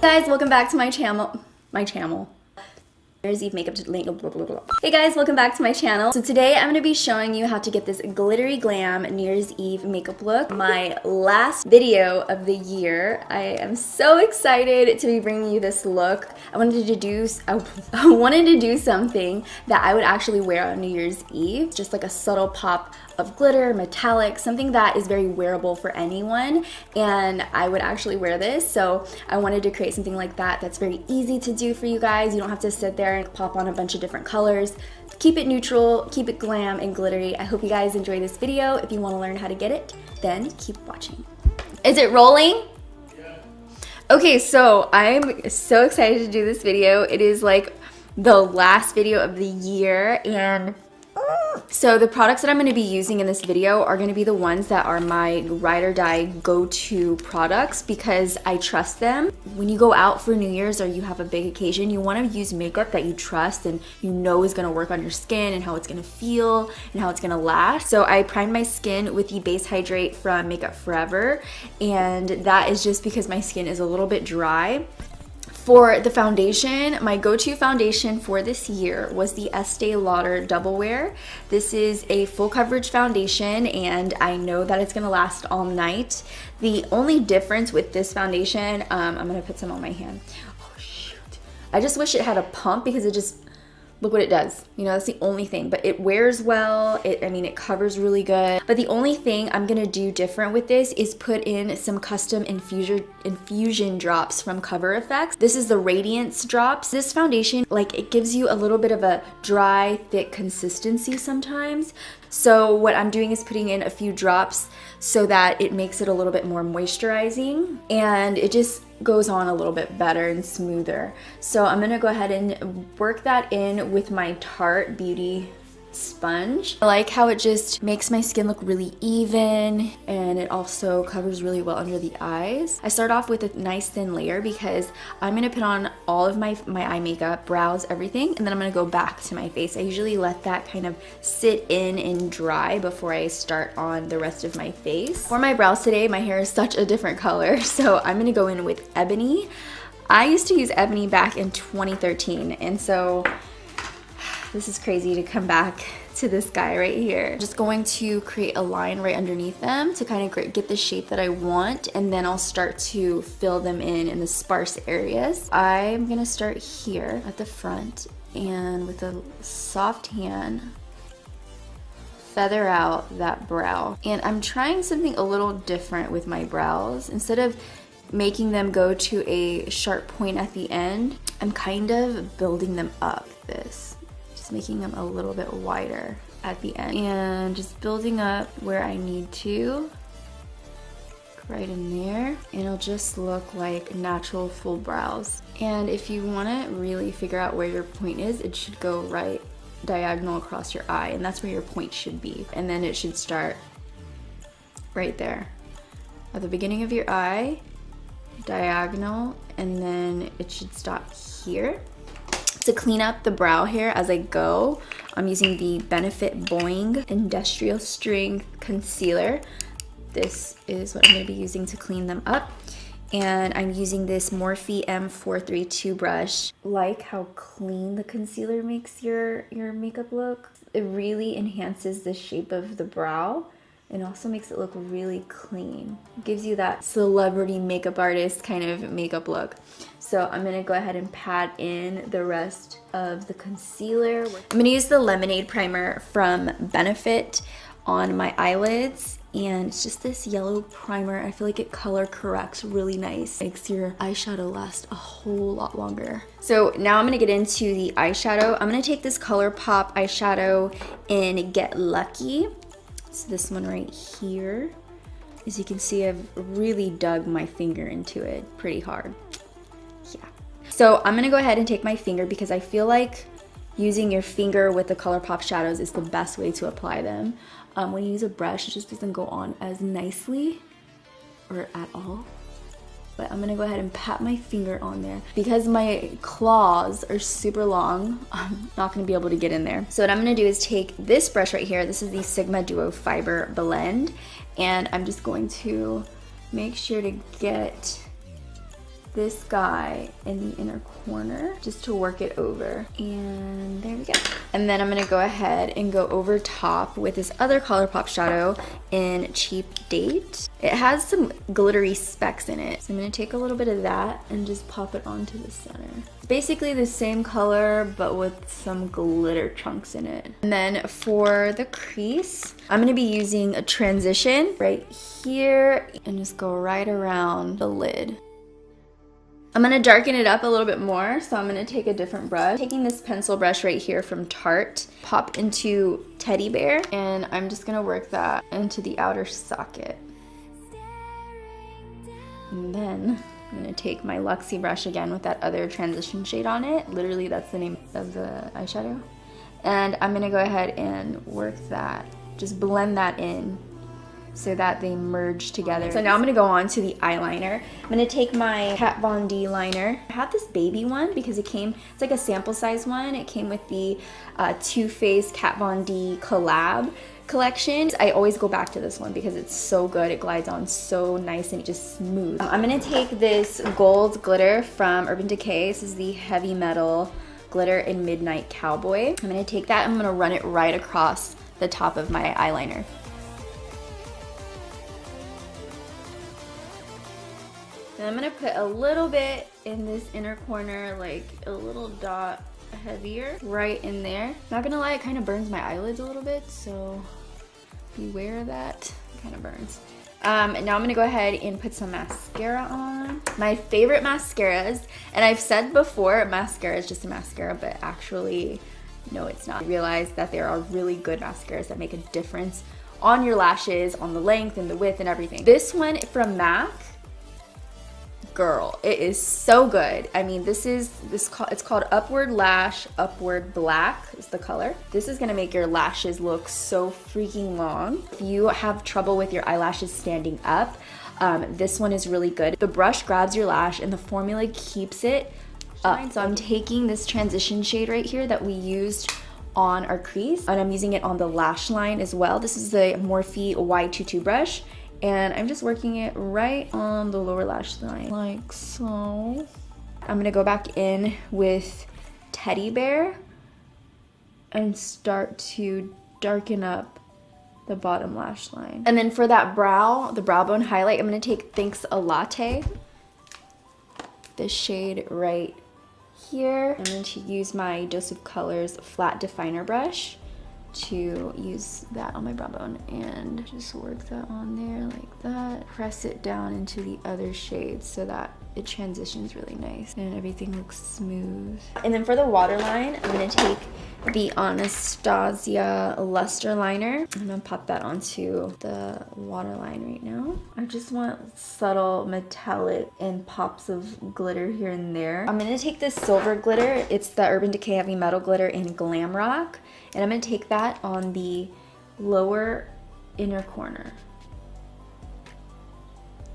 Guys, welcome back to my channel. New Year's Eve makeup link, blah, blah, blah. Hey guys, welcome back to my channel. So today I'm going to be showing you how to get this glittery glam New Year's Eve makeup look. My last video of the year. I am so excited to be bringing you this look. I wanted to do something that I would actually wear on New Year's Eve. Just like a subtle pop of glitter, metallic, something that is very wearable for anyone, and I would actually wear this. So I wanted to create something like that that's very easy to do for you guys. You don't have to sit there and pop on a bunch of different colors. Keep it neutral, keep it glam and glittery. I hope you guys enjoy this video. If you want to learn how to get it, then keep watching. Is it rolling? Yeah. Okay, so I'm so excited to do this video. It is like the last video of the year, and so the products that I'm going to be using in this video are going to be the ones that are my ride or die go-to products because I trust them. When you go out for New Year's or you have a big occasion, you want to use makeup that you trust and you know is going to work on your skin and how it's going to feel and how it's going to last. So I primed my skin with the Base Hydrate from Makeup Forever, and that is just because my skin is a little bit dry. For the foundation, my go-to foundation for this year was the Estee Lauder Double Wear. This is a full coverage foundation, and I know that it's gonna last all night. The only difference with this foundation, I'm gonna put some on my hand. Oh shoot. I just wish it had a pump because it just, look what it does. You know, that's the only thing, but it wears well. I mean, it covers really good. But the only thing I'm gonna do different with this is put in some custom infusion drops from Cover FX. This is the Radiance drops. This foundation, like, it gives you a little bit of a dry, thick consistency sometimes. So what I'm doing is putting in a few drops so that it makes it a little bit more moisturizing, and it just goes on a little bit better and smoother. So I'm gonna go ahead and work that in with my Tarte Beauty sponge. I like how it just makes my skin look really even, and it also covers really well under the eyes. I start off with a nice thin layer because I'm gonna put on all of my eye makeup, brows, everything, and then I'm gonna go back to my face. I usually let that kind of sit in and dry before I start on the rest of my face. For my brows today, my hair is such a different color, so I'm gonna go in with Ebony. I used to use Ebony back in 2013, and so this is crazy to come back to this guy right here. Just going to create a line right underneath them to kind of get the shape that I want, and then I'll start to fill them in the sparse areas. I'm gonna start here at the front, and with a soft hand, feather out that brow. And I'm trying something a little different with my brows. Instead of making them go to a sharp point at the end, I'm kind of building them up this. Making them a little bit wider at the end and just building up where I need to, right in there, and it'll just look like natural full brows. And if you want to really figure out where your point is, it should go right diagonal across your eye, and that's where your point should be. And then it should start right there at the beginning of your eye, diagonal, and then it should stop here. To clean up the brow hair as I go, I'm using the Benefit Boing Industrial Strength Concealer. This is what I'm going to be using to clean them up. And I'm using this Morphe M432 brush. Like how clean the concealer makes your makeup look. It really enhances the shape of the brow and also makes it look really clean. It gives you that celebrity makeup artist kind of makeup look. So I'm gonna go ahead and pat in the rest of the concealer. I'm gonna use the Lemonade Primer from Benefit on my eyelids, and it's just this yellow primer. I feel like it color corrects really nice. Makes your eyeshadow last a whole lot longer. So now I'm gonna get into the eyeshadow. I'm gonna take this ColourPop eyeshadow in Get Lucky. So this one right here. As you can see, I've really dug my finger into it pretty hard. Yeah. So I'm gonna go ahead and take my finger because I feel like using your finger with the ColourPop shadows is the best way to apply them. When you use a brush, it just doesn't go on as nicely or at all. But I'm gonna go ahead and pat my finger on there. Because my claws are super long, I'm not gonna be able to get in there. So what I'm gonna do is take this brush right here. This is the Sigma Duo Fiber Blend. And I'm just going to make sure to get this guy in the inner corner just to work it over. And there we go. And then I'm gonna go ahead and go over top with this other ColourPop shadow in Cheap Date. It has some glittery specks in it. So I'm gonna take a little bit of that and just pop it onto the center. It's basically the same color, but with some glitter chunks in it. And then for the crease, I'm gonna be using a transition right here and just go right around the lid. I'm gonna darken it up a little bit more, so I'm gonna take a different brush. Taking this pencil brush right here from Tarte, pop into Teddy Bear, and I'm just gonna work that into the outer socket. And then I'm gonna take my Luxie brush again with that other transition shade on it. Literally, that's the name of the eyeshadow. And I'm gonna go ahead and work that, just blend that in so that they merge together. So now I'm gonna go on to the eyeliner. I'm gonna take my Kat Von D liner. I have this baby one because it's like a sample size one. It came with the Too Faced Kat Von D collab collection. I always go back to this one because it's so good. It glides on so nice and just smooth. I'm gonna take this gold glitter from Urban Decay. This is the Heavy Metal Glitter in Midnight Cowboy. I'm gonna take that and I'm gonna run it right across the top of my eyeliner. And I'm gonna put a little bit in this inner corner, like a little dot heavier right in there. Not gonna lie, it kind of burns my eyelids a little bit, so beware of that. It kind of burns. And now I'm gonna go ahead and put some mascara on. My favorite mascaras, and I've said before, mascara is just a mascara, but actually, no, it's not. I realized that there are really good mascaras that make a difference on your lashes, on the length and the width and everything. This one from MAC, girl, it is so good. I mean, it's called Upward Lash Upward Black is the color. This is gonna make your lashes look so freaking long. If you have trouble with your eyelashes standing up, this one is really good. The brush grabs your lash and the formula keeps it up. So I'm taking this transition shade right here that we used on our crease, and I'm using it on the lash line as well. This is the Morphe Y22 brush. And I'm just working it right on the lower lash line, like so. I'm gonna go back in with Teddy Bear and start to darken up the bottom lash line. And then for that the brow bone highlight, I'm gonna take Thanks a Latte, this shade right here. I'm going to use my Dose of Colors flat definer brush to use that on my brow bone and just work that on there like that. Press it down into the other shades so that it transitions really nice and everything looks smooth. And then for the waterline, I'm gonna take the Anastasia Luster Liner. I'm gonna pop that onto the waterline right now. I just want subtle metallic and pops of glitter here and there. I'm gonna take this silver glitter. It's the Urban Decay Heavy Metal Glitter in Glam Rock. And I'm gonna take that on the lower inner corner.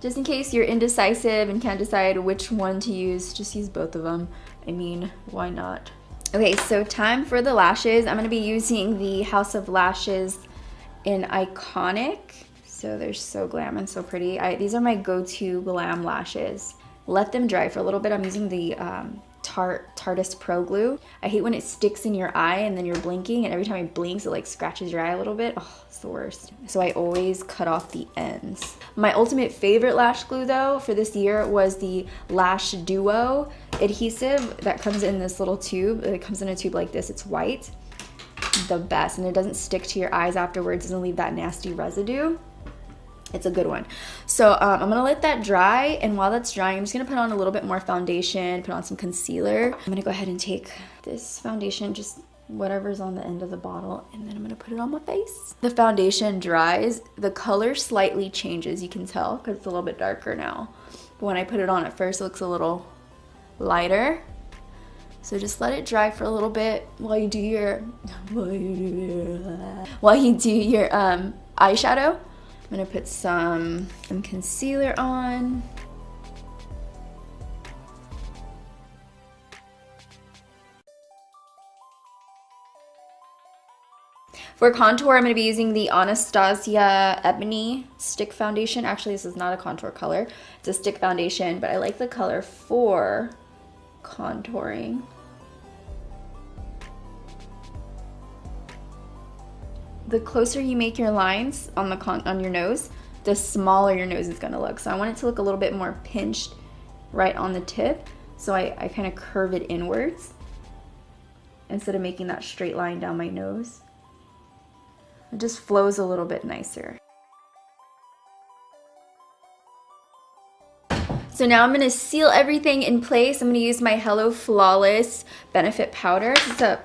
Just in case you're indecisive and can't decide which one to use, just use both of them. I mean, why not? Okay, so time for the lashes. I'm gonna be using the House of Lashes in Iconic. So they're so glam and so pretty. These are my go-to glam lashes. Let them dry for a little bit. I'm using the Tarteist Pro Glue. I hate when it sticks in your eye and then you're blinking, and every time it blinks it like scratches your eye a little bit. Oh, it's the worst. So I always cut off the ends. My ultimate favorite lash glue though for this year was the Lash Duo adhesive that comes in this little tube. It comes in a tube like this. It's white. The best, and it doesn't stick to your eyes afterwards. Doesn't leave that nasty residue. It's a good one. So I'm gonna let that dry, and while that's drying, I'm just gonna put on a little bit more foundation, put on some concealer. I'm gonna go ahead and take this foundation, just whatever's on the end of the bottle, and then I'm gonna put it on my face. The foundation dries, the color slightly changes, you can tell, because it's a little bit darker now. But when I put it on at first, it looks a little lighter. So just let it dry for a little bit while you do your eyeshadow. I'm gonna put some concealer on. For contour, I'm going to be using the Anastasia Ebony Stick Foundation. Actually, this is not a contour color. It's a stick foundation, but I like the color for contouring. The closer you make your lines on your nose, the smaller your nose is going to look. So I want it to look a little bit more pinched right on the tip. So I kind of curve it inwards instead of making that straight line down my nose. It just flows a little bit nicer. So now I'm going to seal everything in place. I'm going to use my Hello Flawless Benefit Powder. This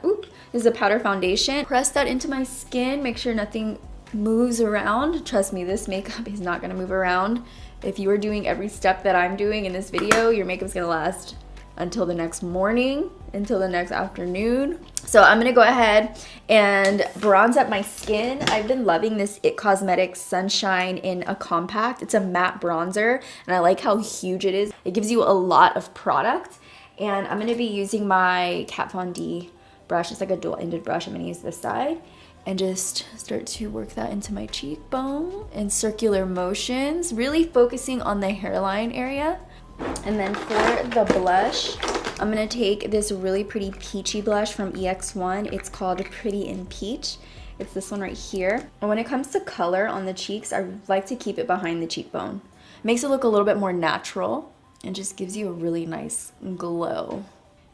is a powder foundation. Press that into my skin. Make sure nothing moves around. Trust me, this makeup is not going to move around. If you are doing every step that I'm doing in this video, your makeup's going to last until the next morning, until the next afternoon. So I'm gonna go ahead and bronze up my skin. I've been loving this IT Cosmetics Sunshine in a compact. It's a matte bronzer, and I like how huge it is. It gives you a lot of product, and I'm gonna be using my Kat Von D brush. It's like a dual-ended brush. I'm gonna use this side and just start to work that into my cheekbone in circular motions, really focusing on the hairline area. And then for the blush, I'm going to take this really pretty peachy blush from EX1. It's called Pretty in Peach. It's this one right here. And when it comes to color on the cheeks, I like to keep it behind the cheekbone. Makes it look a little bit more natural and just gives you a really nice glow.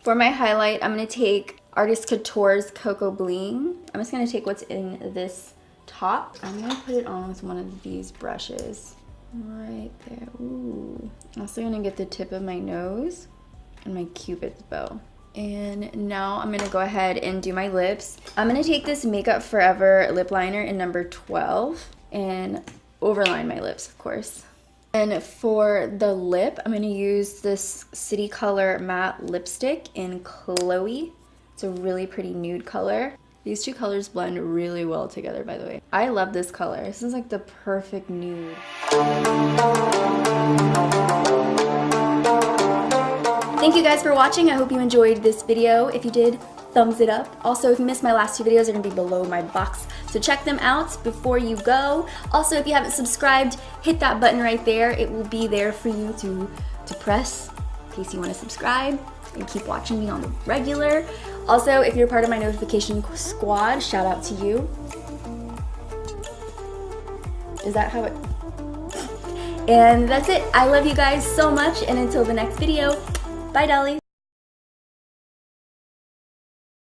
For my highlight, I'm going to take Artist Couture's Cocoa Bling. I'm just going to take what's in this top. I'm going to put it on with one of these brushes. Right there. Ooh. I'm also gonna get the tip of my nose and my Cupid's bow. And now I'm gonna go ahead and do my lips. I'm gonna take this Makeup Forever lip liner in number 12 and overline my lips, of course. And for the lip, I'm gonna use this City Color matte lipstick in Chloe. It's a really pretty nude color. These two colors blend really well together, by the way. I love this color. This is like the perfect nude. Thank you guys for watching. I hope you enjoyed this video. If you did, thumbs it up. Also, if you missed my last two videos, they're gonna be below my box, so check them out before you go. Also, if you haven't subscribed, hit that button right there. It will be there for you to press in case you wanna subscribe and keep watching me on the regular. Also, if you're part of my notification squad, shout out to you. Is that how it... And that's it. I love you guys so much, and until the next video, bye, dolly.